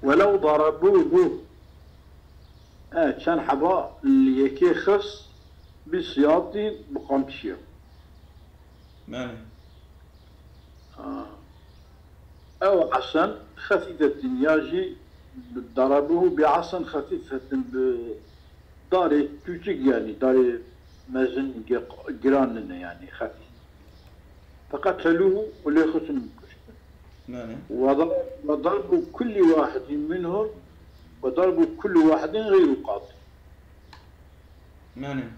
ولو ضربوه كان حبا اللي يكي خص بسياطي بقمشيو. بله. أو عصا خفيفة ياجي ضربوه بعصا خفيفة داري كوتشك يعني داري مازن جران يعني خفيف فقتلوه ولا يخصم وضربوا كل واحد منهم وضربوا كل واحد غير قاتل.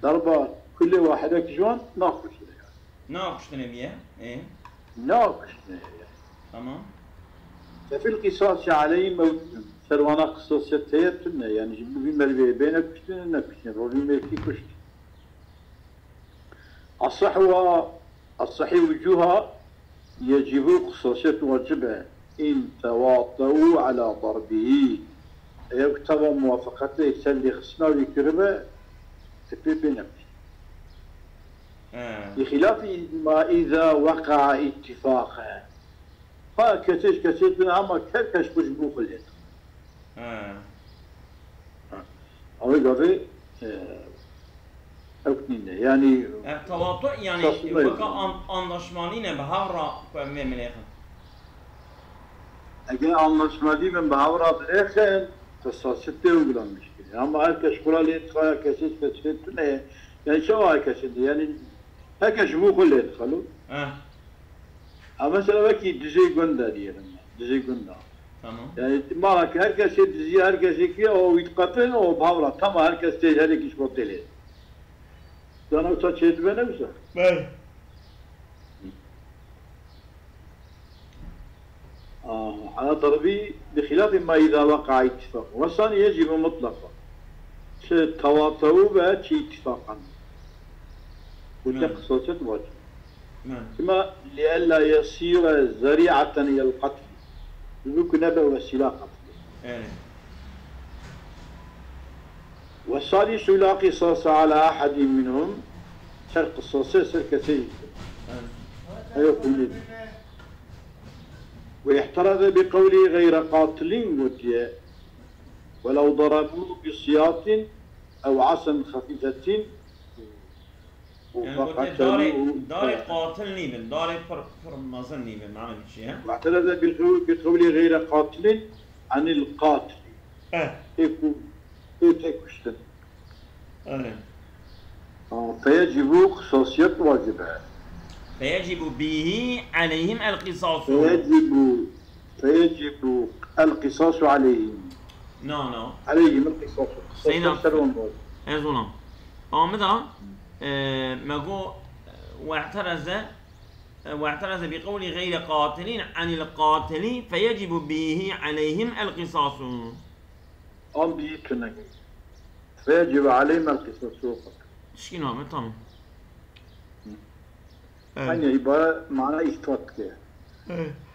ضرب كل واحد جوان ناقش ناقش نبيه ايه ناقش تمام. ففي القصاص عليه موت سروانا قصاصية يعني جبوا في مربيه بينك كشتين نكشتين رولي ميكي كشت الصحي وجوها يجب قصاصية واجبها إن تواطؤوا على ضربه يكتب موافقته يسلي خصنا ويكربه تبي بينك بخلاف ما إذا وقع اتفاقا كتير أما كركش بجبوخ الإد أو يقضي أكنينه يعني تواطؤ يعني وقع anlaşmalıyla بهاورا مملكة أجل anlaşmalıyla من بهاورا بالآخر قصاصته وقلنا مشكلة أما هالكش قرال يدخل كتير تونه يعني شو هالكش يعني هالكش بوخ الإد خلو مثلا وكي دزي قندا ديالنا دزي قندا تمام يعني مالك هركس دزي هركس كي او يتقتل او بهاورا تمام هركس تيج هرك ايش بطلع انا وصلت بنفسه باي على ضربي بخلاف ما اذا وقع اتفاق والثاني يجب مطلقا تواطؤوا بها اتفاقا وتقصصت واجب كما لئلا يصير ذريعة إلى القتل يمكن نبأ وسيلة قتل والثالث لا قصاص على أحد منهم سر قصاصه سر كثير ويحترز بقوله غير قاتل ودي ولو ضربوه بسياط أو عصا خفيفة يعني داري قاتل نيبل داري فرمازن نيبل معنى الشيء واعترض بقوله غير قاتل عن القاتل تكشتن فيجب قصاصية واجبها فيجب به عليهم القصاص فيجب القصاص عليهم عليهم القصاص سينا ظلم ماذا مجو واعترض بقول غير قاتلين عن القاتل فيجب به عليهم القصاص بيتنا فيجب عليهم القصاص شنو متى يعني يبقى معناه إثبات كده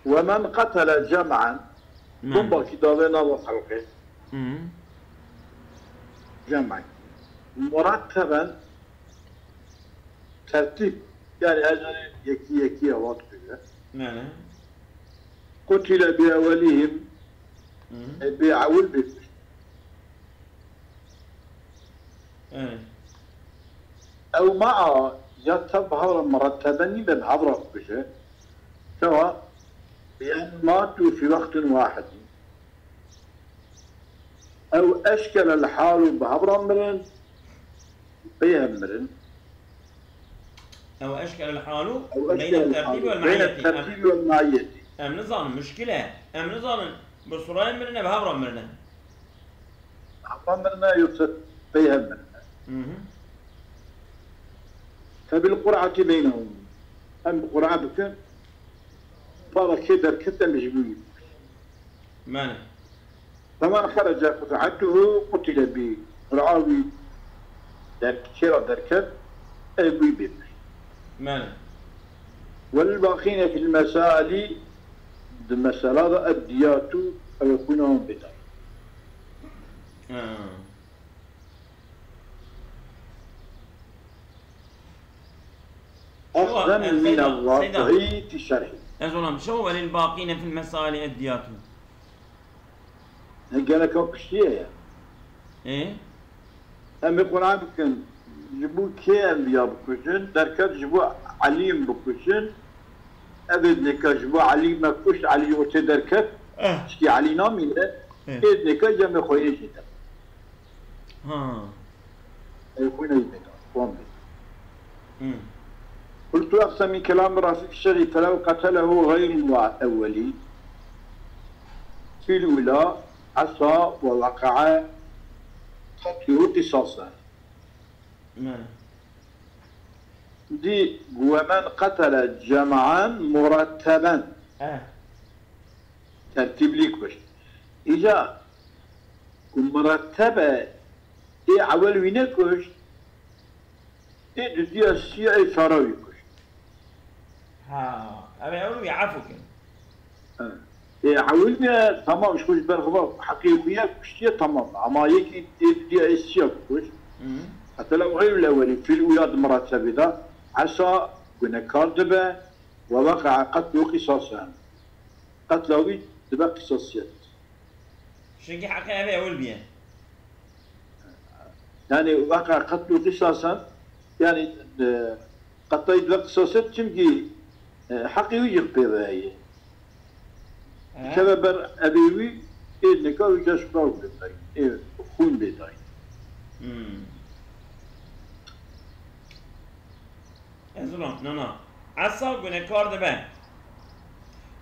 ومن قتل جمعا ثم كتابنا وخلقه جمعا مرتبا ترتيب يعني أجل يكي أوات كده قتل بأولهم بأول بيت أو مع يتبهر مرتبا بهضرة بشه سواء بأن ماتوا في وقت واحد أو أشكل الحال بهضرة مرن بيهم أو أشكل الحال بين الترتيب والمعية أم نظام مشكلة أم نظام بصورة مرنا بهضرة مرنا بهضرة مرنا يقصد بيهم مرنا فبالقرعة بينهم أم القرعة بكم فكدر كتم مجموعين ماذا؟ فمن خرج قطعته قتل برعاوي شراء دركب أبوي بيبر ماذا؟ والباقين في المسائل المسألة الديات أو يكونون بدار أخذا من الواقع في الشرح أزولم شو وللباقين في المسائل الديات قال لك وكشتيه ايه هم القرآن بكن جبوا كيم يا بكشن دركت جبوا عليم بكشن أبد نكا جبوا عليم بكش علي وتدركت شكي علي نامي له أبد نكا جمع خويه جدا ها يكون يبدا قوم قلت أقسم من كلام راسك الشريف فلو قتله غير الأولي في الأولى عصى ووقع قتله قصاصا دي ومن قتل جمعا مرتبا ترتيب ليك باش إجا مرتبة إيه عول وينكوش إيه دي السياء شراويكوش ها أبي أقول يعرفوا كده إيه عولنا تمام مش كوش بالغبار حقيقية كوشتية تمام أما يكي دي السياء كوش حتى لو غير الأولي في الأولاد مرتبة ده عسى كنا كاردبة ووقع قتله قصاصا قتله دبا قصاصيات شكي حقيقة أبي أقول بيه يعني وقع قتله قصاصا يعني قتله دبا قصاصيات تمكي حقيقي يقبض هاي سبب أبيوي إيه نكاو يجاشباو بيتاي إيه خون بيتاي يزلون نو عصا قلنا كارد بان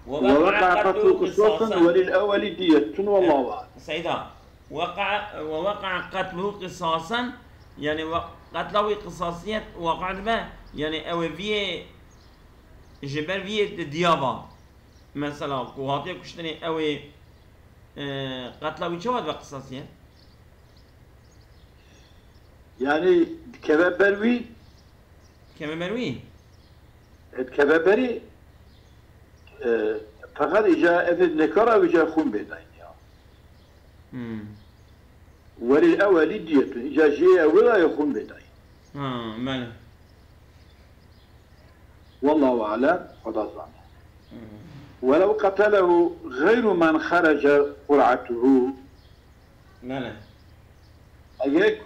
ووقع قتله قصاصا وللأول دية والله أعلم سيدا ووقع قتله قصاصا يعني قتله قصاصية وقع به يعني أو فيه جبر فيه ديابا مثلا قواتي كشتني أو قتله شو هذا قصاصية يعني كبابروي كبابروي كبابري فقط إجا أذن نكرة وإجا خون بيدين وللأول دية إجا جيه ولا يخون بيدين ماله والله أعلم خلاص ولو قتله غير من خرج قرعته ماله أيك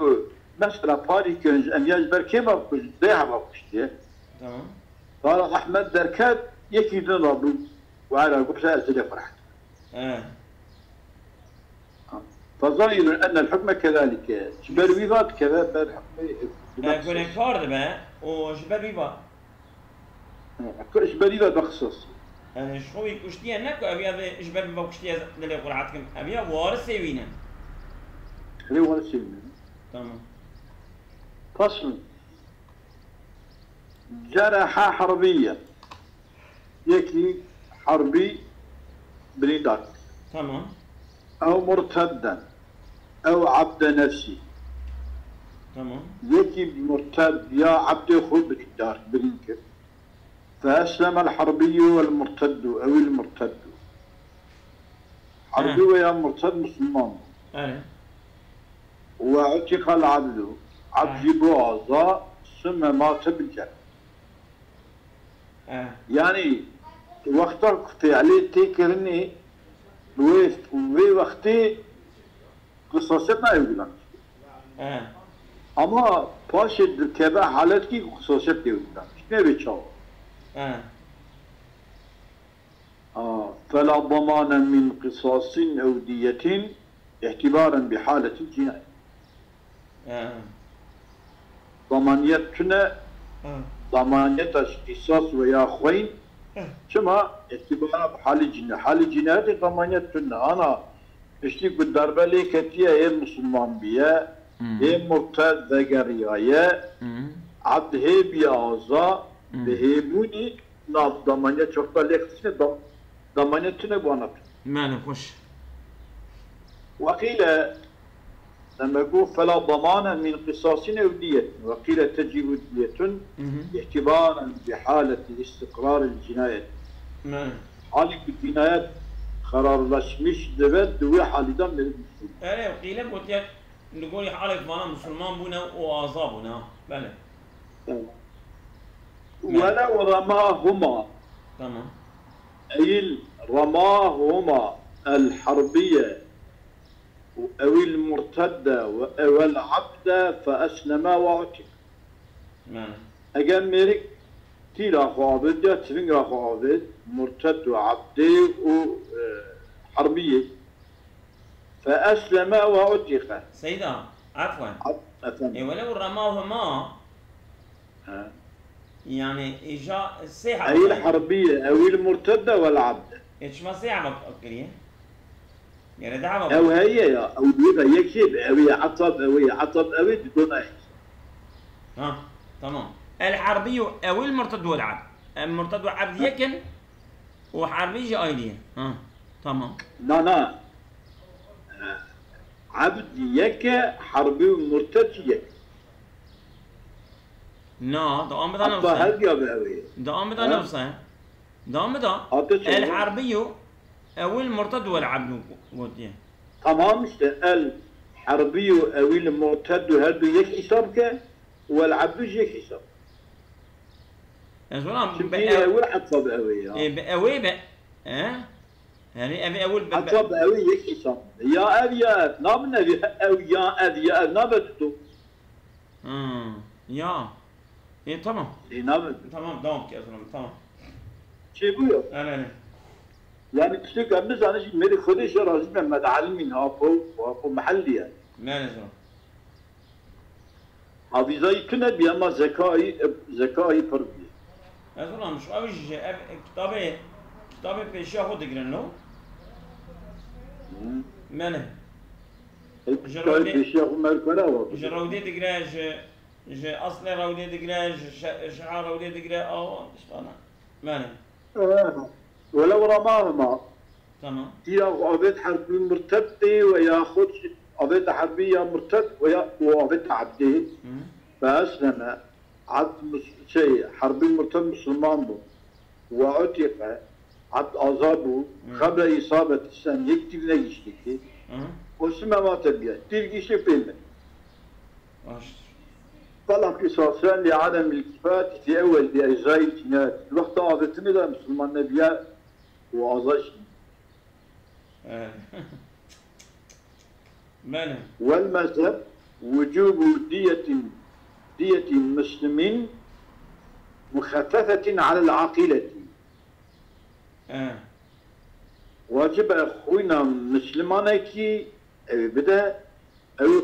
مثلا باري كنج أن يجبر كيف أبكش ديها بكشتيه تمام قال أحمد دركات يكي ضربه وعلى قبسة أزل فرحت فظاهر أن الحكم كذلك شبر ويضات كذا بالحكم يكون كارد بقى وشبر ويضات شبر ويضات بخصوص يعني شو يكشتيه نكو أبي هذا شبر ويضات كشتيه اللي قرعتكم أبي وارث سوينا اللي وارث سوينا تمام فصل جرح حربيا يكي حربي بريدات تمام أو مرتدا أو عبد نفسي تمام يكي مرتد يا عبد خود بكدار برينك فأسلم الحربي والمرتد أو المرتد حربي ويا مرتد مسلمان وعتق العبد عبد بوعظة ثم مات بالجنة يعني وقتك في عليه تكرني وي وقتي قصاصتنا يقولون اما باشد كذا حالت کی قصاصت يقولون شنو بيتشاو فلا ضمان من قصاص او دية اعتبارا بحالة الجناية ضمانيتنا ضمانية قصاص ويا خوين شما اعتبارا بحال الجناية حال الجناية ضمانيتنا انا اشتيك بالضربة لي كتيا هي المسلمان بيا هي مرتد ذقريايا عبد هي بيازا بهيبوني ناف ضمانية شرطة لي اختسني ضمانيتنا بوانات ما نخش وقيل لما يقول فلا ضمان من قصاص أو دية وقيل تجب دية اعتبارا بحالة استقرار الجناية حالة الجنايات قرارlaşmış دبت دوي حالة من المسلمين. أيه وقيل قلت نقول حالة معنا مسلمان بنا وعذابنا بله. ولو رماهما تمام أي رماهما الحربية أو المرتد أو العبد فأسلم وعتق. نعم. أجل ميرك تيرا عابد يا تفنجا عابد مرتد وعبد وحربية فأسلم وعتق. سيدا عفوا. أفهم. ولو رماهما يعني إجا السيحة. أي الحربية أو المرتدة والعبد. إيش ما سيحة بكريه؟ يعني دعوة. أو هي أو ديبا يكشف أو عطب أو بدون أي. ها تمام. الحربي أو المرتد والعبد. المرتد والعبد يكن وحربي أيديه. ها تمام. لا عبد يك حربي ومرتد يك. نا دوام بدا نفسه. هل جابه دوام بدا نفسه. دوام بدا. الحربي أو المرتد والعبد وديه. تمام الحربي أو المرتد هل يك حسابك والعبد يك حساب. أزولام بأول عطب أوي. بأوي بأ. يعني أبي أول عطب أوي يك حساب. يا أبي نام نبي أو يا أبي نبتدو. يا. إيه تمام. تمام دوام كي أزولام تمام. شو بيو؟ أنا. يعني تشتكي قبل زانش ميري خدش رازي من متعلمين هاكو محلي يعني. لا نزول. حافظي كنا بيما زكائي فربي. أزولام مش أوش كتابي بيشي أخو دقرن لو. منه. كتابي بيشي أخو مركنا هو. جرودي دقراج أصل رودي دقراج شعار رودي دقراج إشتانا. منه. ولو رماهما. تمام. يا عبد حربي مرتد وياخذ عبد حربي مرتد وعبد عبده. فأسلم عبد شيء حربي مرتد مسلمان بو وعتق عبد أصابه قبل إصابة السن يكتب نجشتك وسمع ما تبيه تلقي شيء فيلم. طلع قصاصا لعدم الكفاية في أول بأجزاء الجنات. الوقت عادتني لا مسلمان نبيا وعزاش. والمذهب وجوب دية المسلمين مخففة على العاقلة. واجب أخونا مسلمان كي بدأ أو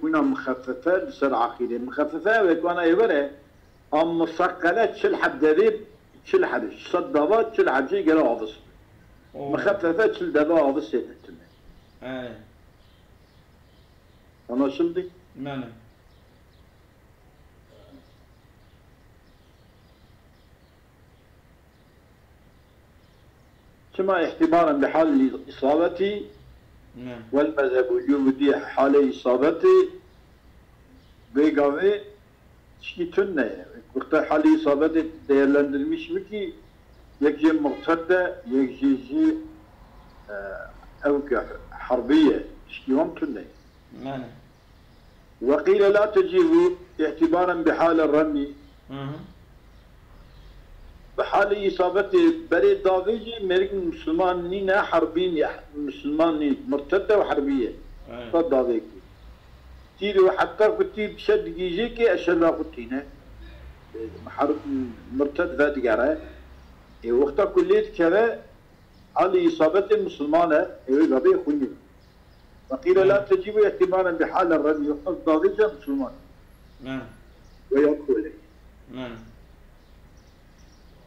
خونا مخففة لسر عاقلة مخففة ويكون أيوة أم مسقلة شل حد دريب شل حد صدقات شل حد شيء قالوا عضس مخففة شل دبا عضس سيتنا. أنا شلدي. ماله. كما احتمالا بحال إصابتي والمذهب وجودي حال إصابتي بيقامي شكي تنة وقت حال إصابتي ديرلاندرميش مكي يكجي مرتدة يكجي أو حربية شكي هم تنة. وقيل لا تجيب اعتبارا بحال الرمي. بحال إصابته بري دافيجي مريك مسلمانين حربين مسلمانين مرتدة وحربية. فدافيك. تيري حتى كنتي بشد جيجيكي أشلا قتينا. حرب مرتد فاتقارة. وقتا كليت كذا على إصابته مسلمانة غبي خوني. وقيل لا تجيب اعتبارا بحال الرمي يقصد دافيجا مسلمان. ويقول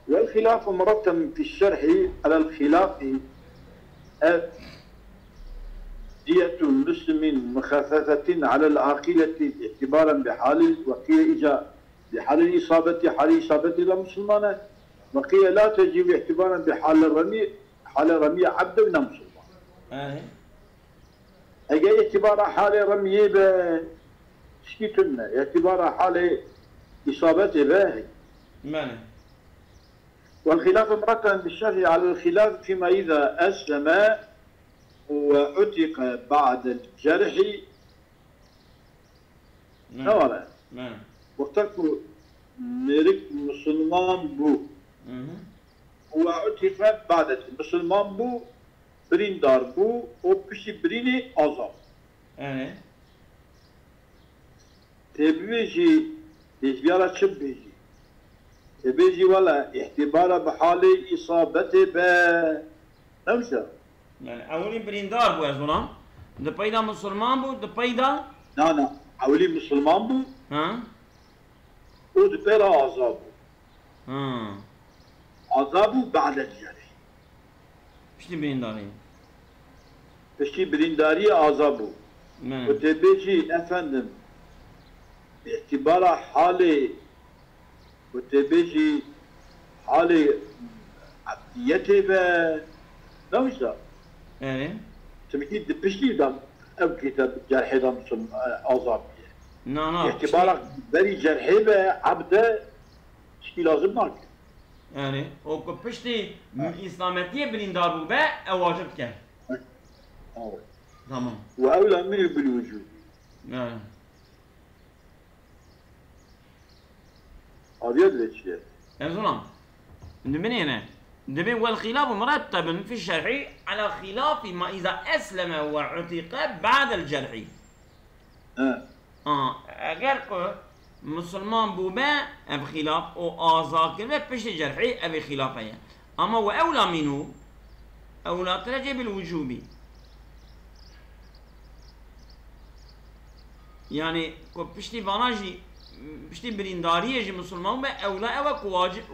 والخلاف مرتب في الشرح على الخلاف دية المسلم مخففة على العاقلة اعتبارا بحال وقيل إجا بحال الإصابة حال إصابة المسلمانة وقيل لا تجب اعتبارا بحال الرمي حال الرمي عبد من مسلمان. أجا اعتبار حال الرمي بشكيتنا اعتبار حال إصابته باهي. والخلاف مرتب بالشرع على الخلاف فيما إذا أسلم وعتق بعد الجرح. نعم. وقتك مريك مسلمان بو وعتق بعد مسلمان بو برين دار بو وبشي بريني أزام. يعني تبيجي تبيارا تشبيجي تبيجي ولا اعتباره بحال إصابته ب نمشى يعني أولي بريندار بو أزونا ده بيدا مسلمان بو ده بيدا نانا أولي مسلمان بو ها ودبيرا عذابه ها عذابه بعد الجرح شتي برينداري بشي برينداري عذابه من وتبيجي أفندم باعتباره حالي وتبيجي حالي عبديته ب نمشى يعني تبكي دبشتي دم أو كتاب جرحي دم سم عذاب نا اعتبارك بري جرحي بعبده شي لازم ناك يعني او بشتي إسلامتية بريندار بو با أو واجب كان تمام وأولى منه بالوجود يعني هذا يدري شيء أزونا من هنا دبي والخلاف مرتب في الشرع على خلاف ما إذا أسلم واعتق بعد الجرح. اگر که مسلمان بوبا اب خلاف او آزاد کرده پشت جرحی اب خلافه اما و اولا منو اولا ترجع بالوجوبي يعني کو پشتی باناجی پشتی برینداریه جی مسلمان با اولا او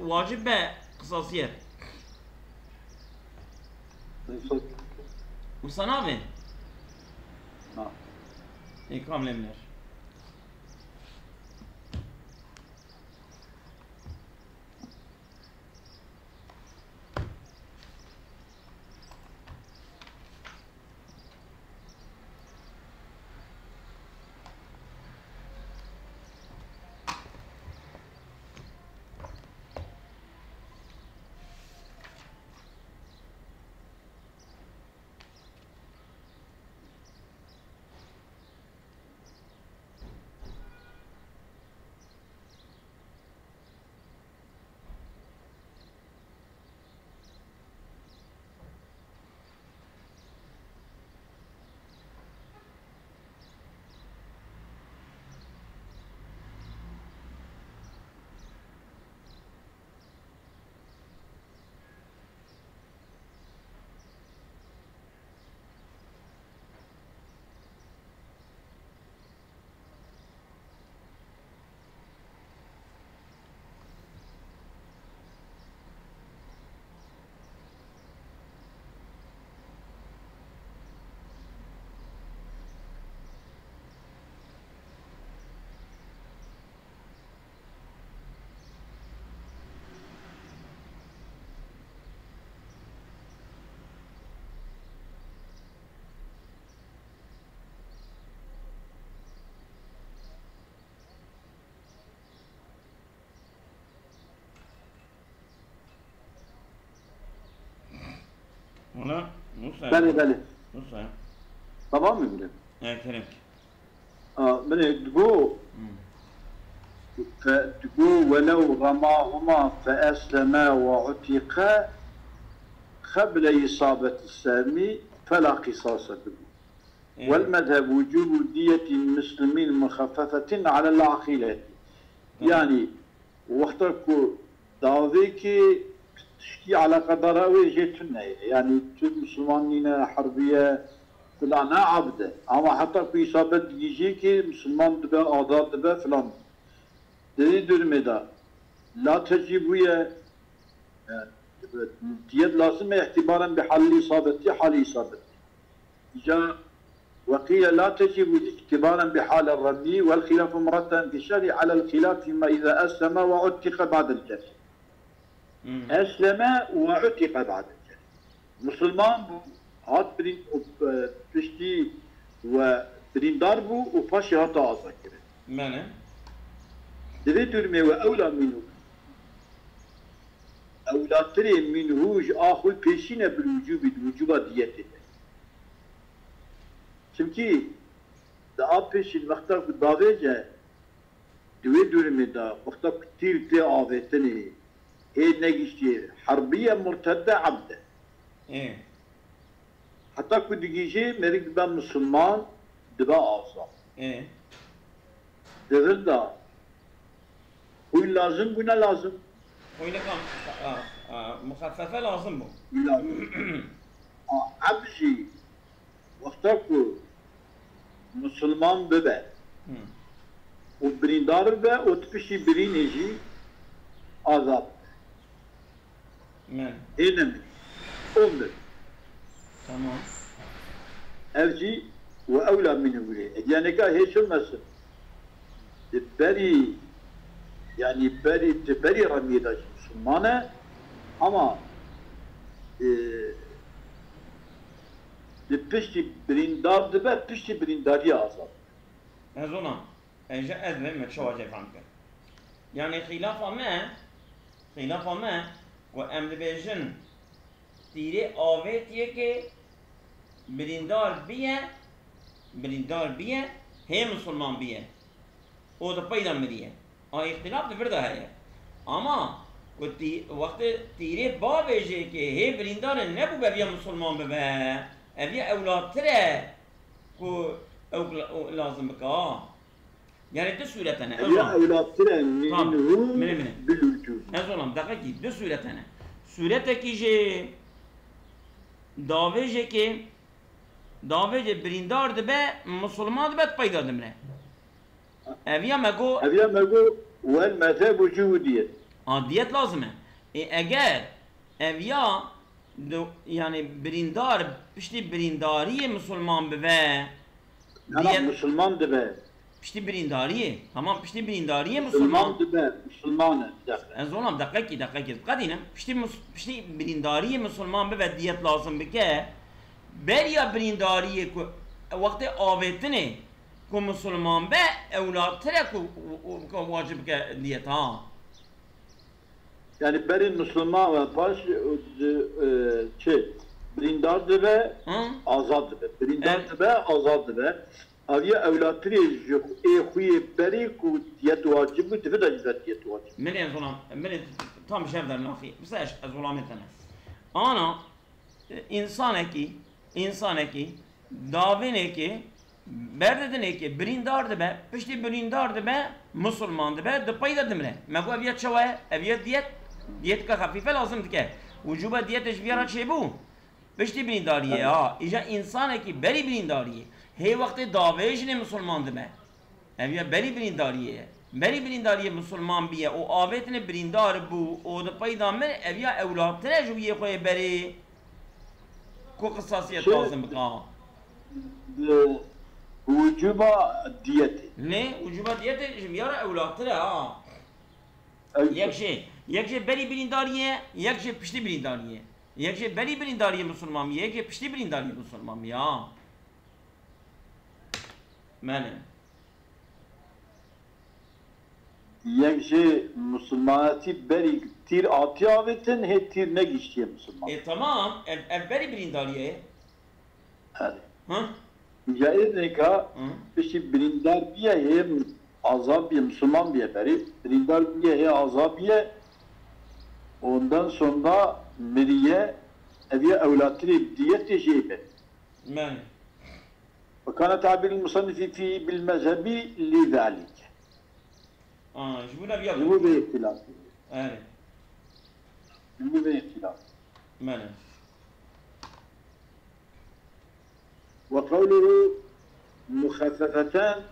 واجب به قصاصیت وصنافه إكرام لمنر هنا نص بله نص تمام میبینه كريم من تقول ولو رماهما فأسلما وعتقا قبل إصابة السامي فلا قصاص به والمذهب وجوب دية المسلمين مخففة على العقيلة يعني وقتك دعوذيك تشكي على قدرها ويجيتنا يعني مسلمانين حربية فلان عبده اما حتى في إصابة يجيكي مسلمان دبا آزاد دبا فلان دي درمدا لا تجيب ويا ديت لازم اعتبارا بحال إصابتي حال إصابتي جاء وقيل لا تجب اعتبارا بحال الرمي والخلاف مرتب في الشرع على الخلاف فيما إذا أسلم وعتق بعد الجرح أسلم وعتق بعد الجرح مسلمان هات برين بشتي وبرين داربو وفاشي هات عزاكره معنى دبي ترمي وأولى منه أولى تري منهوج آخر بيشينه بالوجوب ديته çünkü daha peşin vakta ku davece dve dürümü da vakta ku tirte avetini ne geçti harbiye murtedde abde hatta ku digici merik ben Müslüman دبا آزاد ايه دغدا خوي لازم بنا لازم وين كان مخففه لازم بو لازم عبجي وقتكو مسلمان ببه وبريندار ببه وتبشي برينيجي آزاد من هنا من أمر تمام أرجي وأولى منه بلي يعني كا هيش المسل بري يعني بري رميدة مسلمانة أما بشتي بريندار دبا بشتي برينداري آزاد هزونا اجا ادم شو اجا فهمت يعني خلاف ما وام بيجن تيري اويت يكي بريندار بيه هي مسلمان بيه او ده پیدا مریه اختلاف تو فردا ہے اما وقت تیرے بابے جے کہ ہے برندار نبو بیا مسلمان ببا ابیا اولاد ترے کو لازم بکا يعني دو صورة أنا يا أولاد ترى منهم بالوجود أزولم دقيقي دو صورة أنا صورة كي جي داوي جي بريندار دبا مسلمان دبا تبايدا دمنا أبيا ماكو والمذهب وجودية ديت لازمة أجر أبيا يعني بريندار بشتي بريندارية مسلمان ببا ديت مسلمان دبا بشتي بريندارية تمام بشتي بريندارية مسلمان دبا مسلمانة أزولم دقيقي قدينا بشتي بريندارية مسلمان ببا ديت لازم بكه بريا بريندارية وقت آوتنه کو مسلمان به اولاد تره کو واجب که دیت ها yani berin Müslüman ve baş brindar dibe azad dibe brindar dibe azad dibe aviye evlatri yok xuye beri ku diyet vacib dibe da diyet vacib من ظلام من tam şef der nafi bisaş zulametine ana insane ki davine ki berdedine ki brindar dibe pişti brindar dibe Müslüman dibe de payda dimre me bu eviyet şavaya eviyet diyet ka hafife lazım dike vücuba diyet eşbiyara çebu pişti brindariye ha ica insane ki beri brindariye hey vakti davej ne Müslüman dibe eviyet beri brindariye Müslüman biye o avetine brindar bu o da payda me eviyet evlatine juye koye beri ko kısasiyet lazım bika vücuba diyeti ne vücuba diyeti şimdi yara evlatları ha yekşe beri brindariye yekşe pişti brindariye yekşe beri brindariye Müslüman yekşe pişti brindariye Müslüman ya mene yekşe Müslümanati beri tir atı avetin he tir ne geçtiye Müslüman tamam ev beri brindariye hadi ha Mücahit ka pişi brindar biye hem azab biye Müslüman biye beri brindar biye he azab biye ondan sonra meriye eviye evlatını diyet tecrübe. Men. وكان تعبير المصنف في بالمذهب لذلك. جبنا بيض. جبوا باختلاف. أيه. جبوا باختلاف. من. وقوله مخففتان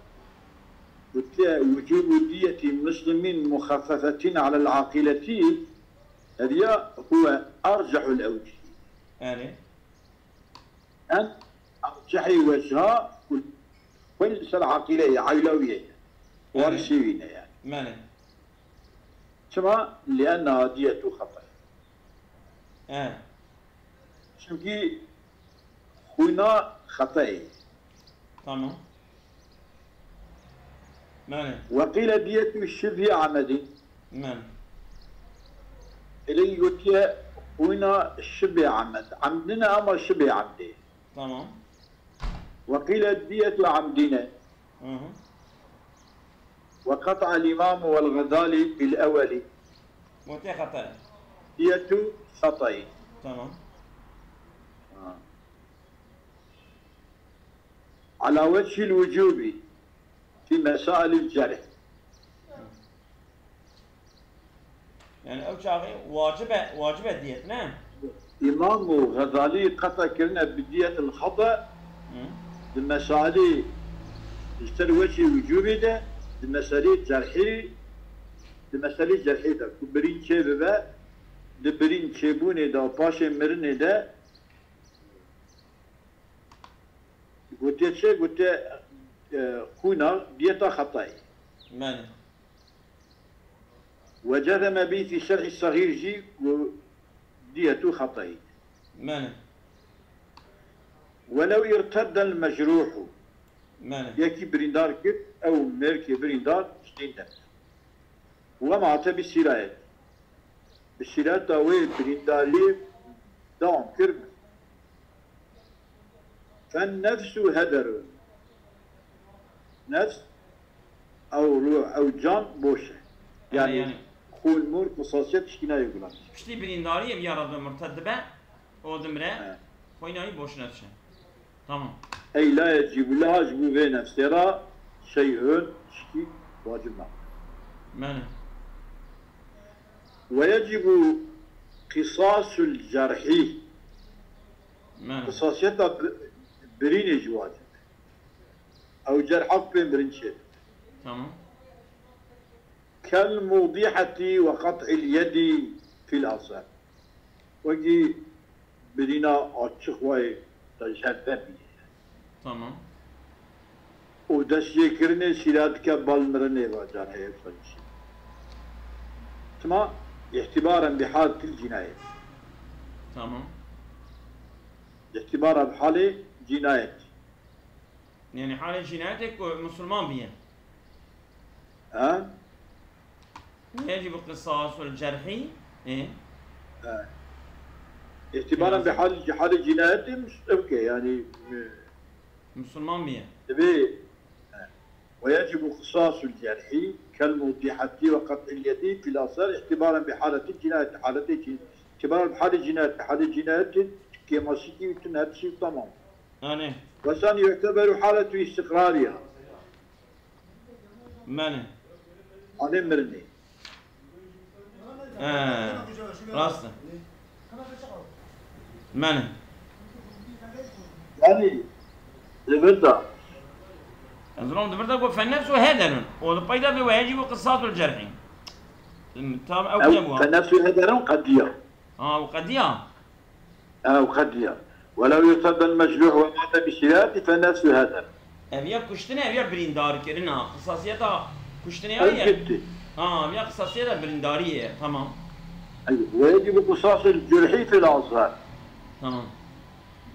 وجوب دية المسلمين مخففة على العاقلة هذا هو أرجح الأوجه. أيه. أن أرجحي وجهها كل العاقلة عيلوية وارشيوين يعني. ماله. كما لأنها دية خطأ. شوكي هنا خطأ. تمام. ماله. وقيل دية الشبه عمدي. ماله. اللي يقول هنا شبه عمد عمدنا أما شبه عمدي. تمام. وقيل دية عمدنا. وقطع الإمام والغزالي بالأول. وتي خطأ. دية خطأ. تمام. على وجه الوجوب في مسائل الجرح. يعني أو شاغي واجبة ديت نعم. إمام غزالي قطع كلنا بدية الخطأ المسائل يشتري وجه الوجوب ده المسائل الجرحي المسائل الجرحي ده كبرين شيبه دبرين شيبوني ده وباشا مرني ده قلت شيء قلت خونا ديتا خطأي ماني وجزم به في شرح الصغير جي وديته خطأي ماني ولو ارتد المجروح ماني يكي بريندار كب او ميركي بريندار شتين دم وما عطى بالسرايات بالسرايات داوي برينداري دام كرم فالنفس هدر نفس او روح او جان بوشه يعني خون مور قصاصيات شكينا يقولون بشتي برينداري بيارد مرتدبة او دمره خويناي بوش نفسه تمام اي لا يجب لها جبو في نفسها شيء شكي واجبنا ماني ويجب قصاص الجرح ماني قصاصيتها برين جواز او جرحك بين برنشيت تمام كالموضحة وقطع اليد في الأصل وجي برينا أتشخوي تجهد تمام ودش يكرني سيرات كبالمرني وجرح يفنشي ثم اعتبارا بحالة الجناية تمام اعتبارا بحالة جناية يعني حالة جنايتك مسلمان بيه ها يجب القصاص والجرح ايه اعتبارا بحال جناية مش اوكي يعني مسلمان بيه تبي ويجب قصاص الجرح كالموضحة وقطع اليد في الأصل اعتبارا بحالة الجناية اعتبارا بحال الجناية حال الجناية كما سيكي تنهدسي تمام أنا وثاني يعتبر حالة استقرارها ماني أنا مرني راسته ماني يعني زبدة الظلم دبرتك فالنفس هدر والبيضة بيجب قصاص الجرح تمام أو كيبوها فالنفس هدر قدية وقدية وقدية ولو يصد المجروح ومات بشراء فالنفس هدر أبيا كشتني أبيا بريندار كرنا قصاصيتها كشتني أي أبيا قصاصيتها بريندارية تمام أيوة ويجب قصاص الجرح في الأصغر تمام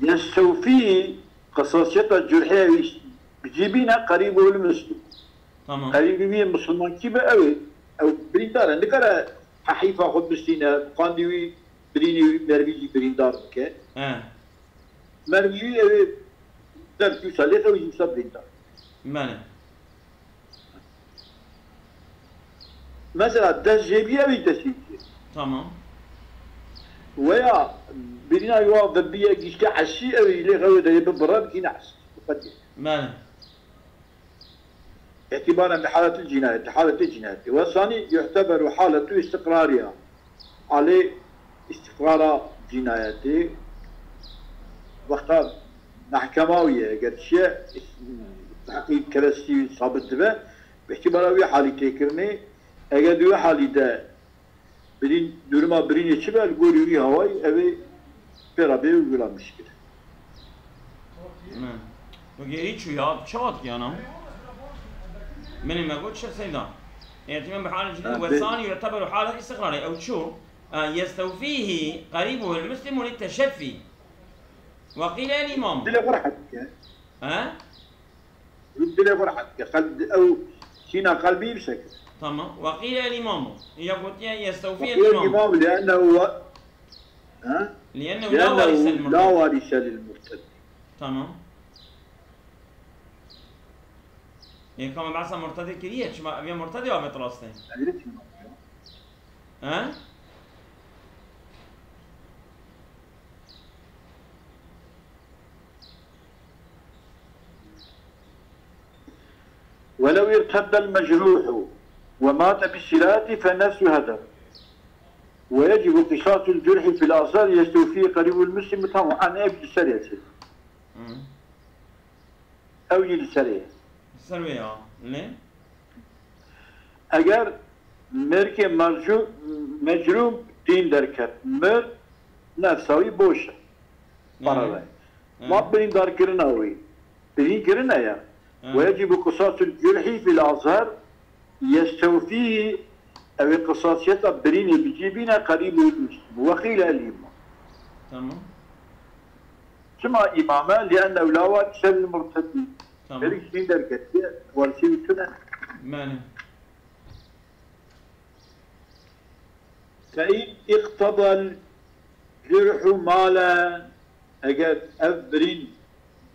يستوفيه قصاصية الجرحية بجيبينها قريب المسلم تمام قريب من المسلمان كيف أوي أو بريندار نكرة ححيفة خد بستينا قانديوي بريني مربيجي بريندار بك مربيجي أوي درتو ساليتا ويجيب بريندار مانا مثلا دس جيبية أوي دسيجي تمام ويا برينا يوا ذبية جيشتا عشي أوي اللي غاوي يبقى براد كي نعس مانا اعتبارا بحالة الجناية والثاني يعتبر حالة استقرارها على استقرار جنايته وقت محكماوية قد شيء تحقيق كرسي صابت به باعتباره حالي تكرني اجد حالي ده برين دورما برين يشبه قولي هواي ابي برابي ولا مشكلة وقيريت شو ياد شوط كيانا من ما قلت شو سيدا اعتماد بحالة الجناية والثاني يعتبر حالة استقرارية أو شو يستوفيه قريبه المسلم للتشفي وقيل الإمام دلي فرحتك ها؟ دلي فرحتك قلب أو سينا قلبي بشكل تمام وقيل الإمام يقول يستوفيه الإمام لأنه ها؟ لأنه لا وارث للمرتد لا وارث للمرتد تمام يعني كمان بعثة مرتدي كريه شو ما أبي مرتدي أو بتراسته ها؟ ولو ارتد المجروح ومات بالصلاة فالنفس هدر، ويجب قصاص الجرح في الآثار يستوفيه قريب المسلم عن أبد السرية أو يد السرية. السرية ليه؟ اگر مرکه مجروم دین درکت مر نفساوی باشه برای ما برین دار کرنا وی برین کرنا یا ويجب قصاص الجرح في الأظهر يستوفيه أو قصاصية برين بجيبنا قريب المسلم وقيل الإمام تمام ثم إماما لأنه لا واجب المرتدين بريش دين دركت ورسيب كنا معنى فإن اقتضى الجرح مالا أجد أبرين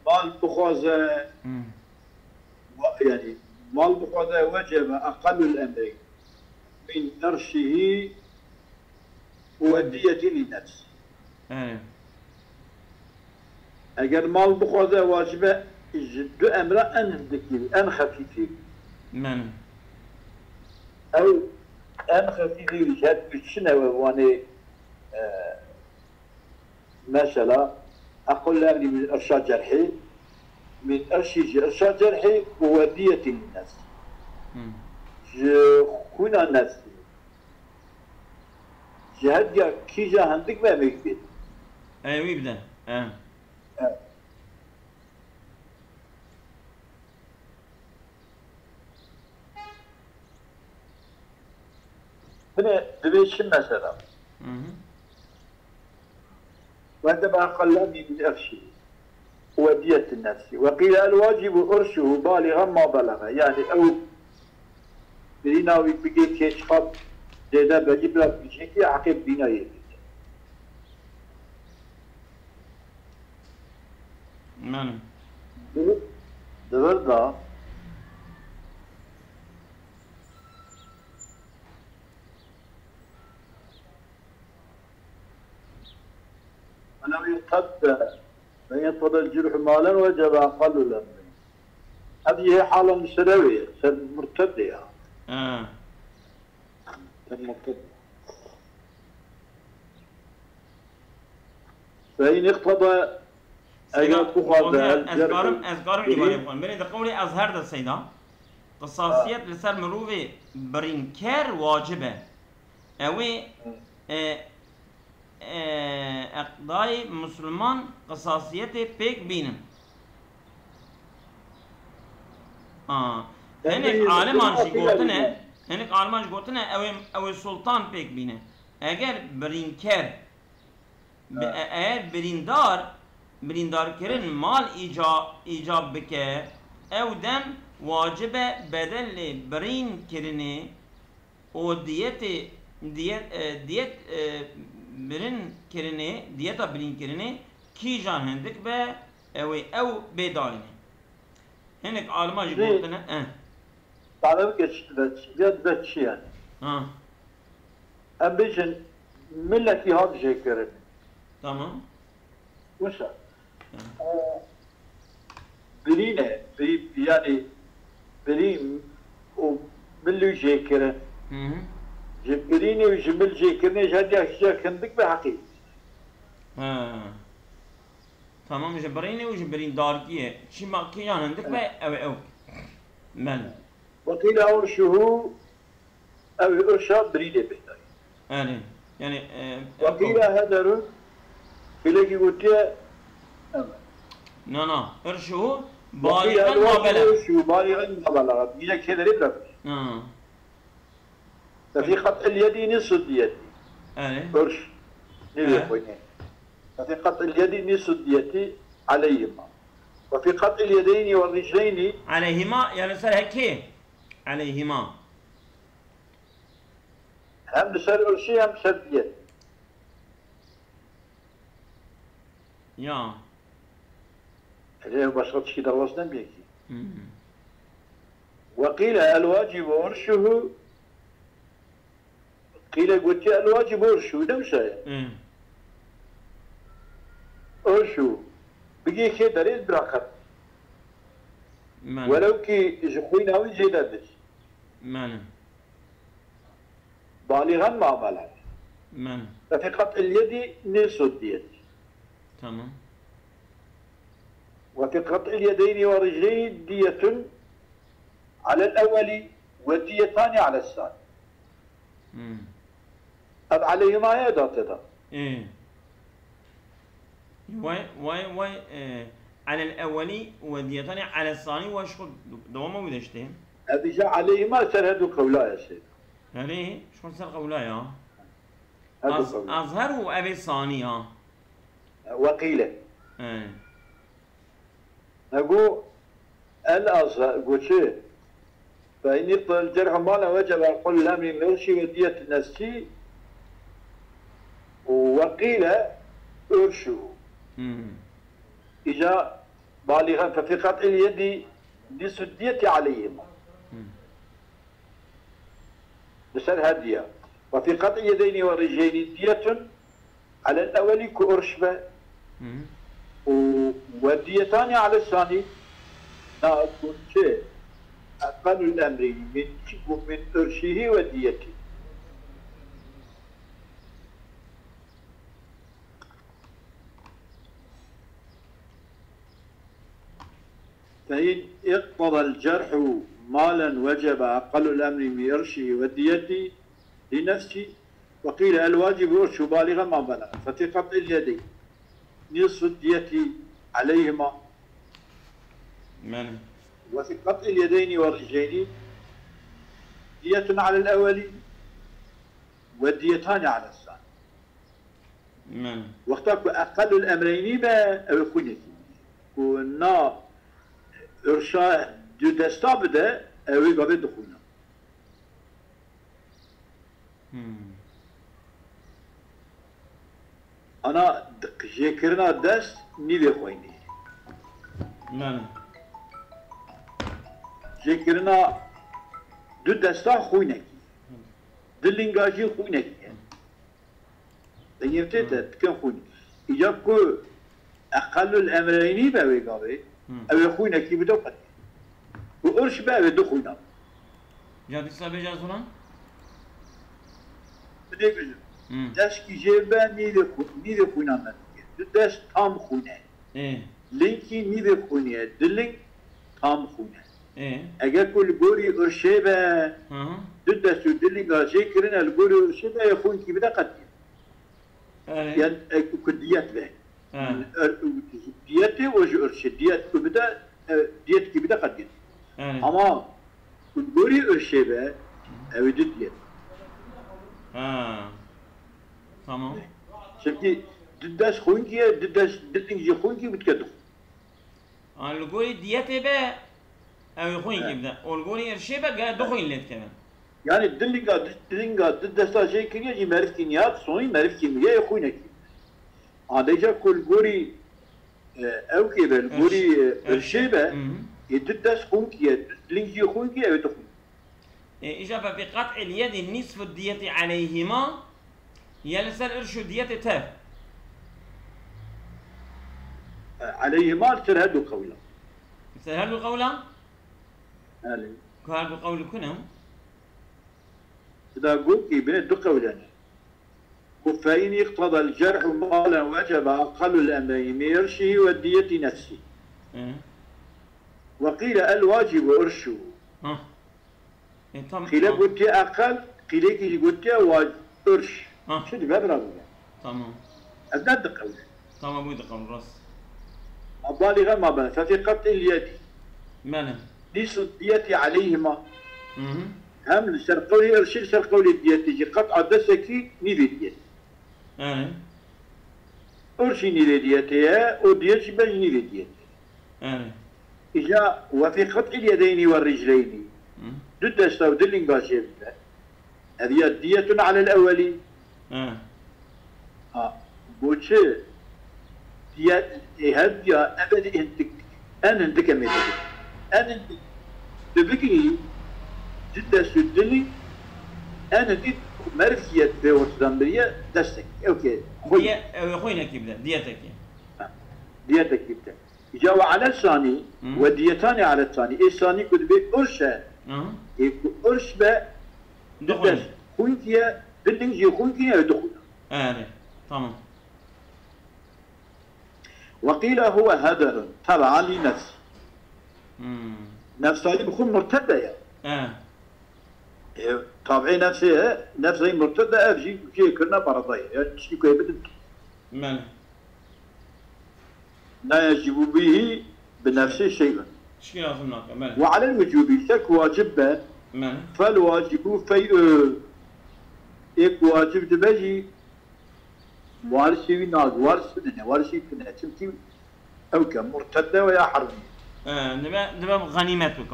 مال بخوزة يعني مال بخوزة وجب أقل الأمرين من نرشه ودية للنفس. أجد مال بخوزة واجب دو أمر أن ذكي أن خفيفي. أو أن خفيفي وجهات بتشنا واني مثلا أقول لك من إرشاد جرحي من إرشاد جرحي ودية للناس خونا الناس جهد كي جا عندك ما بيكبير أيوة يبدأ دبيش مثلا وعندما قال لي من أرشه ودية النفس وقيل الواجب أرشه بالغا ما بلغ يعني أو بريناوي بقي كيشخب زيدا بجيب لك بشكل عقب بنا يبي نعم دبردا ولو يرتد الجرح مالا وجب أقل الأمر. هذه هي حالة مستدوية مرتدة مرتدة. فإن اقتضى أن يأخذ أذكارم إيمان يقول بني دقولي أظهر ده سيدا قصاصية لسر مروفي برينكر واجبة أوي اقضای مسلمان قصاصیت پیک بینن هنک عالمانشی گوتنه هنک عالمانش گوتنه او سلطان پیک بینه اگر برینکر اگر بریندار کرن مال ایجاب بکه او دم واجب بدل برین کرنه و دیت برين كرني ديتا برين كرني كي جان هندك با او بداينه هنك عالما جبوتنا تعرف كيف شيء يعني امبيشن ملتي هذا شيء كرني تمام وش برينه يعني برين وملو شيء كرني جبريني وجمل جيكرني جهدي أشياء كندك بحقيقة. تمام جبريني وجبرين داركية شي ما كي يعني عندك بقى أو من. وقيل أرشه أو أرشا بريدة بهتاي. يعني وقيل هدر بلقي قلتيا نا أرشه بالغا ما بلغ. أرشه بالغا ما بلغ. يجا كذا ربنا. ففي قطع اليد نصف الدية. أرش. ففي قطع اليد نصف الدية عليهما. وفي قطع اليدين والرجلين عليهما يعني صار هيك عليهما. هم صار أرشي هم صار دية. يا. هذا بسيط كده وصلنا بيكي. وقيل الواجب أرشه قيل قلت الواجب أرشو دمشة أرشو بقي كده ريد براقب معنى ولو كي جخوينا وي جددش معنى بالغا ما بلغ معنى ففي قطع اليد نصف الدية تمام وفي قطع اليدين والرجلين دية على الأول وديتان على الثاني أب عليهما يدا تدا ايه واي على الأولي وديتان على الثاني واشخد دوما ودشتين أبي جاء عليهما سرهدوا قولا يا سيد يعني شو سر قولايا هذا قولا أظهر وأبي الثاني ها وقيلة ايه أقول الأصغر قلت شيء فإن يطل الجرح مالا وجب قل الأمر مرشي ودية نفسي وقيل أرشو إجا بالغا ففي قطع اليد نصف الدية عليهما بسر هدية وفي قطع اليدين والرجلين دية على الأول كأرشبة والديتان على الثاني نأكل شيء أقل الأمر من أرشه وديته فإن اقتضى الجرح مالا وجب أقل الأمر من أرشه وديته لنفسه وقيل الواجب أرش بالغا ما بلغ ففي قطع اليدين نصف الدية عليهما معنى وفي قطع اليدين والرجلين دية على الأول وديتان على الثاني معنى وقتك أقل الأمرين با أو يكون كنا إرشاء دو دستا بدا أو يقابل دخولنا أنا جيكرنا دست نيلي خويني معنى جيكرنا دو دستا خوينك دلنجاجي خوينك دنيفتها تكن خوينك إجاب كو أقل الأمرين با ويقابل أو يخوينك بدو قد وأرش با بدو خوينا جادي صابي جازونا بدي بجم دست کی جیبه نیده خوینا من دو دست تام خونه ايه لینکی نیده خونه دلینک تام خونه ايه اگر کل گوری ارشه به دو دست و دلینک آجه کرن الگوری ارشه به یخون کی بده قدیم یعنی کدیت به دیت وجه ارشه دیت که بده دیت کی بده قدیم اما کل گوری ارشه به او دو دیت تمام شفتي دداش خوينكي دداش دتنجي خوينكي بتكدخ الجوري ديته بقى او يخوينكي بدا والجوري ارشيبه قاعد دخوين ليت كمان يعني دلنجا دداستا شيء كنيا جي معرف كينيات صوي معرف كيمياء يخوينك عاديجا كل جوري او كيبه الجوري ارشيبه يدداش خوينكي دلنجي خوينكي او دخوين إجابة بقطع اليد نصف الدية عليهما يلسل إرشو دية تاف عليهما سرهدوا قولا سرهدوا قولا؟ علي كهذا قول كنهم إذا قلت بين دو قولان فإن اقتضى الجرح مالا وجب أقل الأمرين من إرشه والدية نفسه وقيل الواجب إرشه خلاف قلت أقل خلاف قلت واجب إرش شو اللي بابرا تمام أزداد قول تمام ويد قول راس بالغا ما بنا ففي قطع اليد مالا نصف الدية عليهما هم لسرقولي إرشي سرقولي الدية تجي قطع دسكي نيلي دية إرشي نيلي دية ودية شبه نيلي دية إجا وفي قطع اليدين والرجلين ضد استودل الانجاشيب هذه دية على الأولي بوتشي دية هذه أبدا أنت كمية أنا تبكي ضد استودل أنا دي مرفية في وسلامبرية دستك أوكي خوينك يبدأ ديتك ديتك يبدأ جاء على الثاني وديتان على الثاني الثاني كنت بأرشة أرش دخل خويتيا بدنجي خويتيا دخل تمام. وقيل هو هدر تبعا لنفس نفسه بخون مرتدة يعني طبعي نفسه مرتدة أبجي جي كنا برضايا يعني تشكي كوي بدن لا يجب به بنفسه شيئا وعلى الوجوب شك واجب فالواجب في إيك واجب دبجي وارسي ناز وارسي كنا تمتي أو كمرتدة ويا حرمي نبقى غنيمتك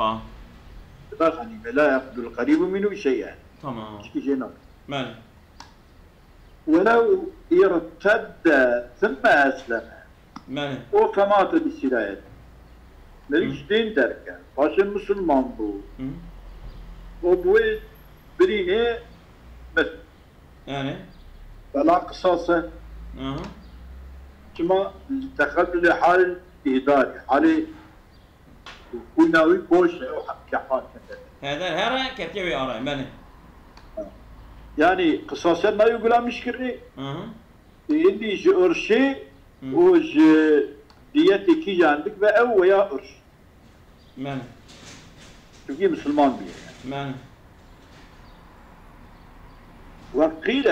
نبقى غنيمة لا يأخذ القريب منه شيئا تمام. مالي ولو ارتد ثم أسلم وكما بالسلايات ماليش دين دركا باشا مسلمان بو وبوي بريني مثل فلا قصاصة كما تخلل لحال إهداري حالي كناوي بوشة أو كحال هذا الهرة كتيوي أراي يعني قصاصا ما يقول مشكلة اللي جورشي وج ديتي كي عندك بقى ويا قرش تجي مسلمان بيه وقيل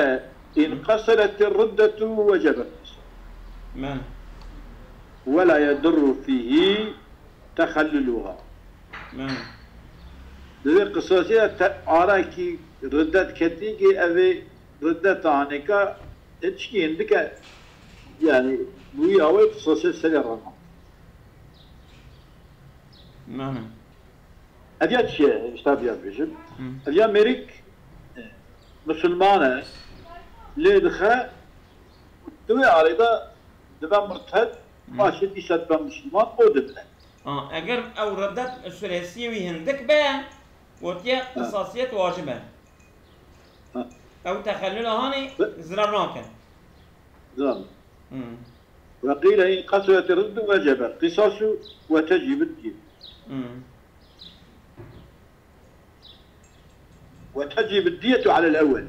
إن قصرت الردة وجبت ولا يضر فيه تخللها ذي قصاصية عراكي ردت كتيجي أبي ردت عنك تشكي عندك يعني ويا أول قصاصية سريرة أبيات شيء إشتابيات بيجم أبيات ميريك مسلمانة لدخل دوي عريضة دبا مرتد ماشي دي شدبا مسلمان أو دبلا أجر أو ردت الثلاثية ويهندك بقى وتيا قصاصية واجبة أو تخللها هاني زرارناك وقيل إن قصرت الرد وجب القصاص وتجب الدين وتجب الدية على الأول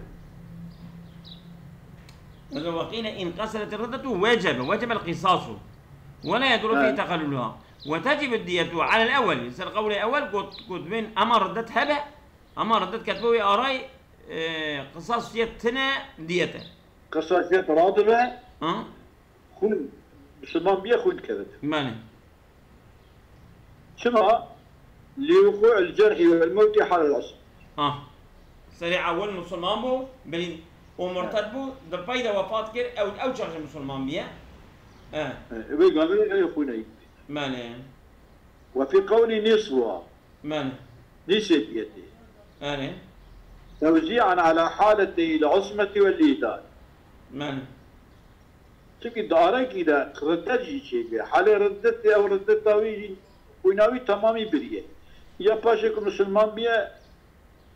وقيل إن قصرت الردة وجب القصاص ولا يدور فيه تخللها وتجب الدية على الأول يصير قول الأول قد من أما ردت هبة أما ردت كتبوي أراي قصاصيتنا ديته قصاصية راضبة خون مسلمان بيه خون كذا شما لوقوع الجرح والموت حال الأصل سريع أول مسلمان بو بلين ومرتد بو دبايدا وفات كر أو شرج مسلمان بيه ويقابل يخوني وفي قول نصوى نسيت يدي توزيعا على حالتي العصمة والإيداد تكي دارك إذا ردت شيء حالة ردت أو ردت تاوي وناوي تمامي بريه يا باشك مسلمان بيه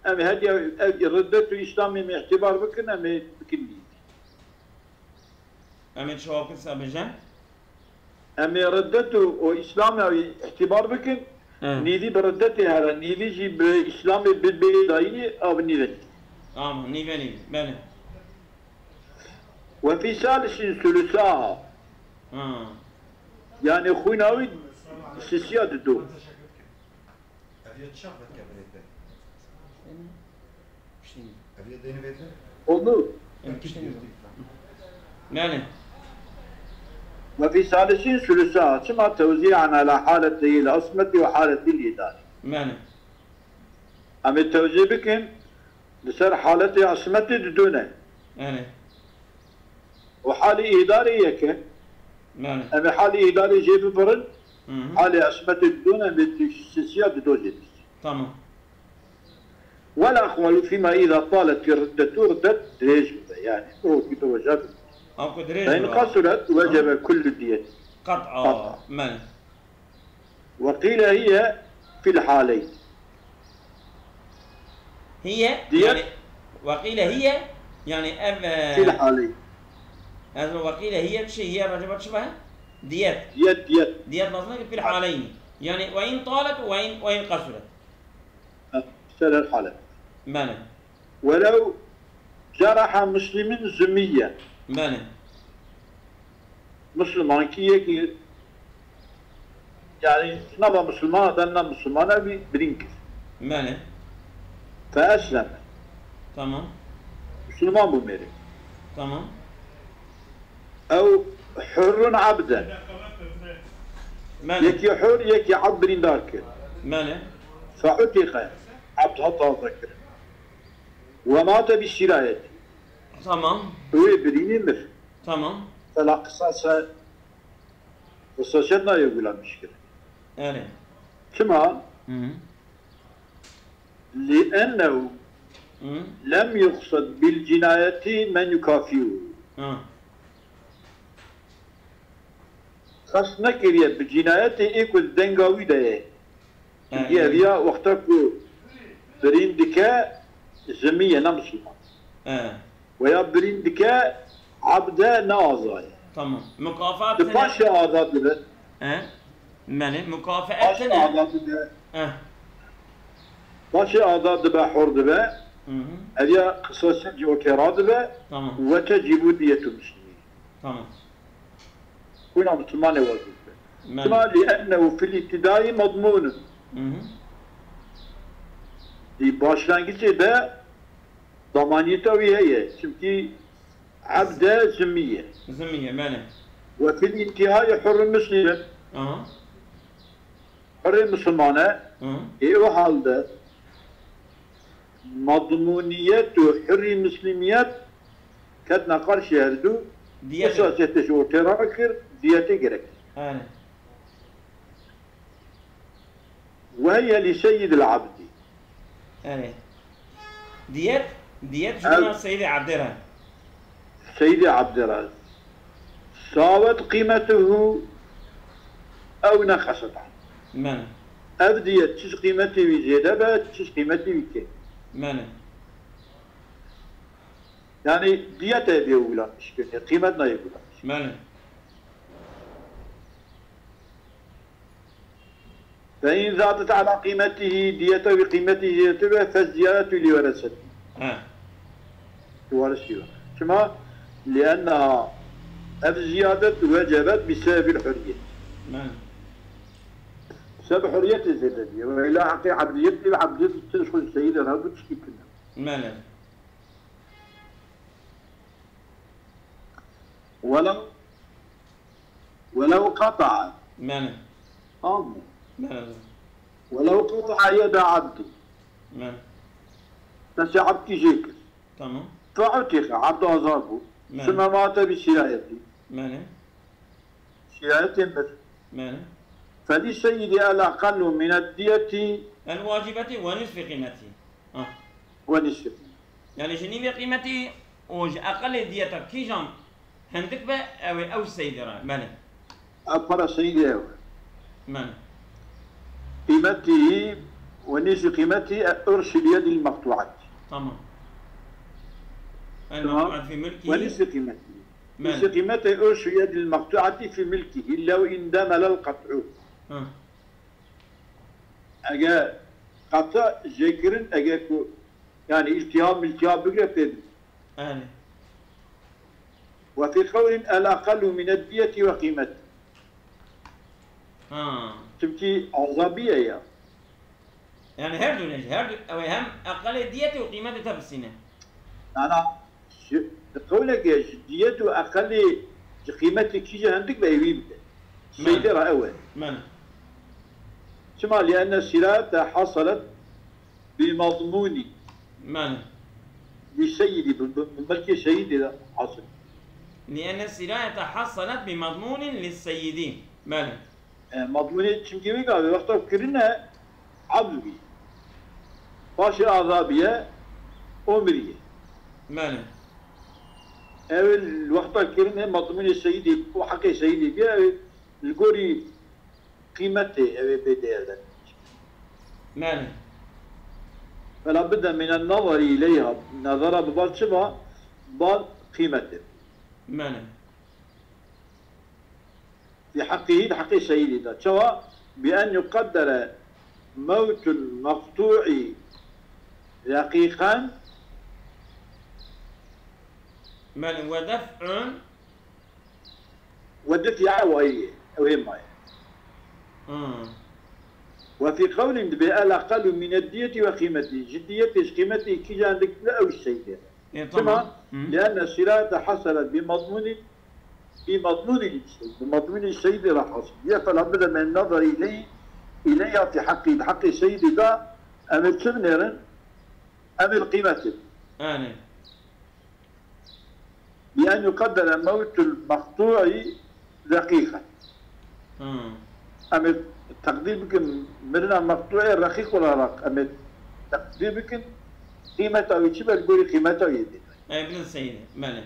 أم هدي ردت إسلامي من اعتبار بكن أم بكني أم شو قصة بجن أم ردت وإسلامي اعتبار بكن نيدي بردت هذا نيدي جيب إسلامي بالبداية أو نيدي نيدي بله وفي ثالث ثلثاها يعني خويناوي سيسيات الدو oldu. Yani. وفي ثالثين ثلثاء ثم توزيعا على حالتي العصمة وحالتي الإدارة. يعني. أما التوزيع بكن بصير حالتي عصمتي دونه. يعني. وحالي إدارية كن. يعني. أما حالي إداري جيب برد. حالي عصمتي دونه بالسياسة دوجت. تمام. ولا أخوال فيما إذا طالت ردت ردت دريج يعني هو كده وجب. فإن قصرت وجب كل الدية. قطعا. من. وقيل هي في الحالين. هي يعني وقيل هي يعني في الحالين. هذا وقيل هي شيء هي رجبت شبه ديت ديت مثلا في الحالين، يعني وإن طالت وإن قصرت. سر الحالة. ماله. ولو جرح مسلم ذمية. ماله. مسلمان كي يعني نبى مسلمان دنا مسلمان برينك. ماله. فأسلم. تمام. مسلمان بميري. تمام. أو حر عبدا. ماله. يكي حر يكي عبد بريندار كده. ماله. فعتق عبد حتى ذكر. ومات بالشراية. تمام. هو بريني مر. تمام. فلا قصاصنا يقول المشكلة. أره. كما لأنه لم يقصد بالجناية من يكافئه. خاص نكريه بالجناية يكون دنقاوي ده. هي هذه وقتك برين دكا زمية نمسلمان. ويا برين دكا عبدا نازاي. تمام. مكافأة. تباشي آزاد به. ماله مكافأة. باشي آزاد به. باشي آزاد به حر به. هذه قصاص جوكرات به. تمام. وتجب دية المسلمين. تمام. هنا مسلمان وظيفة. كما لأنه في الابتداء مضمون. باشلانجيتي ده ضمانيته وهي شمتي عبد زمية. زمية ماله. وفي الانتهاء حر مسلم. حر مسلمانة. ايه حال ده مضمونية حر مسلميات كدنا قرش يردو أساسية شو تراكر ديتي جرك. وهي لسيد العبد. ديت شنو سيدي عبد الرحمن. سيدي عبد الرحمن ساوت قيمته أو نقصت عنه. مانا. أبديت تش قيمتي بزيادة بات تش قيمتي بكين. مانا. يعني ديته بيقولها مش قيمتنا يقولها. مانا. فإن زادت على قيمته ديته بقيمته زيادة فالزيادة لورثته. لورثته. كما لأنها الزيادة وجبت بسبب الحرية. نعم. بسبب حرية الزيادة وإلى حقي عبدية تشخص السيدة هذا تشكي كنا. نعم. ولو قطع. نعم. نعم. ولو قطع يد عبدي. نعم. عبدي جيكس. تمام. فعتق عبد عذابه. ثم مات بشرايته. نعم. شراية بس. نعم. فللسيد الأقل من الدية الواجبة ونصف قيمته. ونصف. يعني شنو قيمتي وج أقل ديتك كي جام هندك به أو السيد راه ماله. أبرا سيد ماله. قيمته ونصف قيمته أرش اليد المقطوعة. تمام. المقطوعة في ملكه. ونصف قيمته. نصف قيمته أرش اليد المقطوعة في ملكه لو اندمل القطع. أجا قطع ذكرن أجا يعني التهاب بقرة. وفي قول الأقل من الدية وقيمته. تبكي عصبية يا. يعني هردو أو هم أقل دية وقيمته تبسينه. أنا قولك يا دية وأقل قيمته كيجي عندك بيبي. سيدرة أول. ثم لأن السلعة حصلت بمضمون. لسيدي بملك سيدي حصل. لأن السلعة حصلت بمضمون للسيدين. ماله. مضمون çünkü bir kahve vakta kirine abdi. Başı azabiye umriye. ماله. evvel vakta kirine مضمون سيدي وحق سيدي بيا الجوري قيمته بديها. ماله. فلا بد من النظر إليها نظرة ببالشبه بال قيمته. ماله. في حق سيدي ده شوى بأن يقدر موت المقطوع رقيقا مال ودفع ودفع وهي ماي وفي قول بالأقل من الدية وقيمته جدية قيمته كي عندك لا أو السيدة ثم لأن الشراء حصلت بمضمون السيد راح حصل فلا بد من النظر إليها في حق السيد ده أم التبنير أم القيمة بأن يقدر موت المقطوع دقيقا أم التقدير بكم مرنا مقطوع رقيق ولا رق أم التقدير بكم قيمته ويشبه تقولي قيمته يدي ابن السيد ماله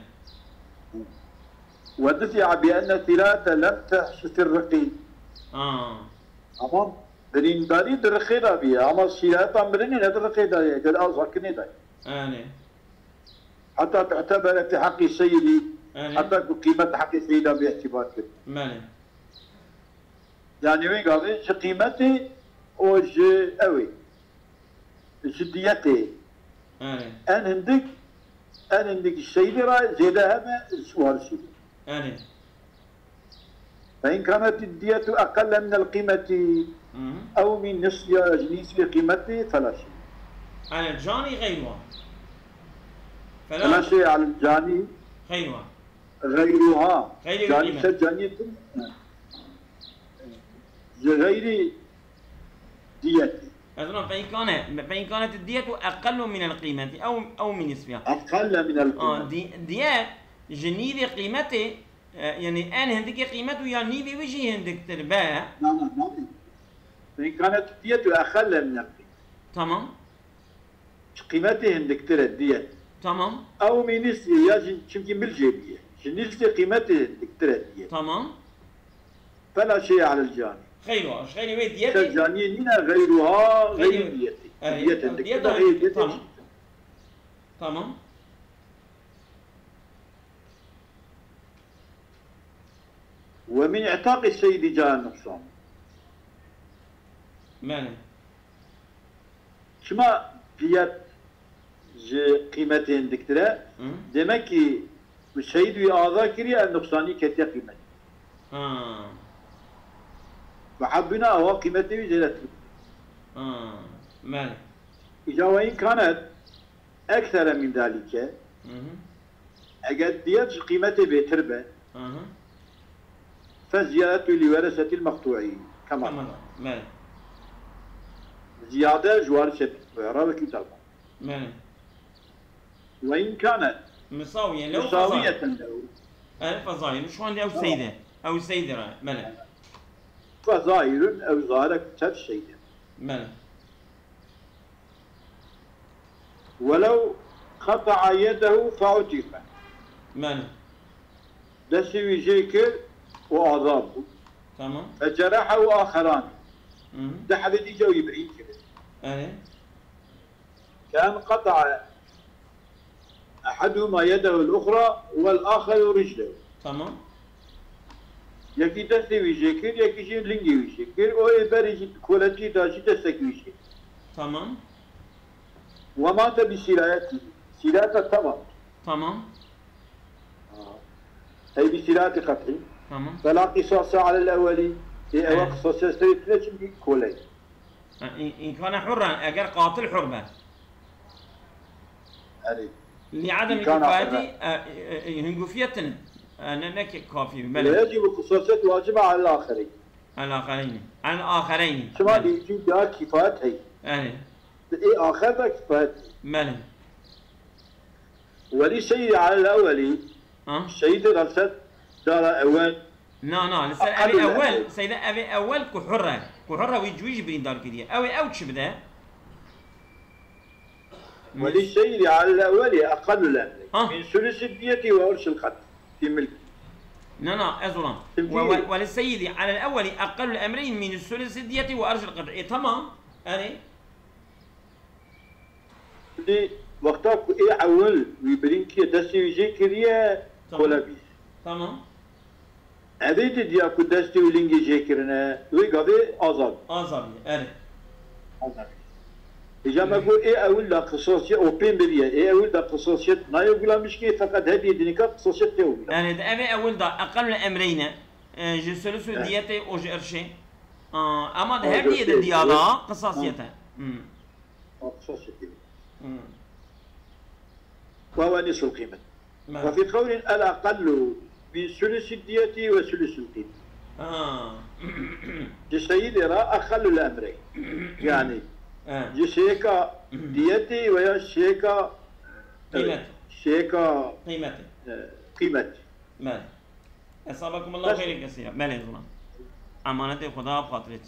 ودفع بأن الثلاثة لم تحدث الرقيق أمام برين داري درخيدا بيا أما السياسة مرني ندرخيدا يا قال أزاكني دا حتى تعتبر في حق السيد حتى قيمة حق السيد باعتبار كده ماله يعني وين قال إيش قيمتي وش أوي جديتي أنا عندك السيد رأي زيادة هذا سؤال سيد فإن كانت الدية أقل من القيمة أو من نصف جنس قيمته فلا شيء. على الجاني غيرها. فلا شيء على الجاني غيرها. جاني سجانية غير ديته. أظن فإن كانت الدية أقل من القيمة أو من نصفها. أقل من القيمة. دية جنيه قيمته يعني أنا عندك قيمته يعني بوجه عندك ترباع. نعم. فإن كانت الدية أقل من القيمة. تمام. قيمته عندك ترى الدية. تمام. أو من نصف يا شمكن بالجيبية. نصف قيمته عندك ترى الدية. تمام. فلا شيء على الجاني. غيرها، غير ديتي. الجاني هنا غيرها غير ديتي. ديتي عندك غير ديتي. تمام. ومن اعتاق السيد جاء النقصان. ماله؟ شما فيات قيمتين دكتورة demek ki السيد ويأذى كريه النقصاني كتير قيمته. فحبنا هو قيمته وزيادته. ماله؟ إذا وإن كانت أكثر من ذلك أجد ديت قيمته بتربة فزيادة لورثة المقطوعين كمان ماله زيادة جوارثة رابك طبعا وإن كانت مساوية له فظاهر شو عندي أو سيدة ماله فظاهر أو ظاهر أكثر سيدة ماله ولو قطع يده فعتق ماله دسوي جيكر وعذابه تمام فجرحه آخران ده حبيبي جو يبعيد كده كان قطع أحدهما يده الأخرى والآخر رجله تمام يكي دسوي جيكر يكي شيء لنجي جيكر أو يبرج كولتي داشي دسكوي جيكر تمام ومات بسرايته سرايته تمام هي بسراية قطعي تمام فلا قصاص على الأولي هي قصاص يستريد لكن كولي إن كان حرا أجر قاتل حربة لعدم الكفاية هنقفيتنا أنا كافي لا يجب القصاصات واجبة على الآخرين على الآخرين شما يجب ده كفاية هي إيه آخر ده كفاية ماله وليس على الأولي السيد غلطت دار أول لا لسه أبي أول سيدة أبي أول كحرة ويجويج برين دار كذي أو تش بده وللسيد على الأول أقل الأمر من ثلث الدية وعرش القتل في ملك لا أزولا وللسيد على الأول أقل الأمرين من ثلث الدية وعرش القتل إيه تمام أنا دي وقتها إيه أول ويبرين كي دسي يجي كريه كولابي تمام أبيت ديا كدستي ولينجي جيكرنا ويقضي أزاد آزادی اره إذا ما أقول إيه أقول لك خصوصية أو بين بريه إيه أقول لك خصوصية ما يقول مش كي فقط هذه دينك خصوصية تقول يعني ده أبي أول ده أقل من أمرين جسلسو ديته أو جرشة أما ده هذه ده ديالا قصاصيته خصوصية وهو نصف القيمة وفي قول الأقل بثلث الدية وثلث القيمة جسيد يرى أقل الأمرين يعني جسيكا ديتي ويا شيكا قيمته شيكا قيمته قيمتي ماله أصابكم الله خير كثيرا ماله زمان أمانة خدا بخاطرت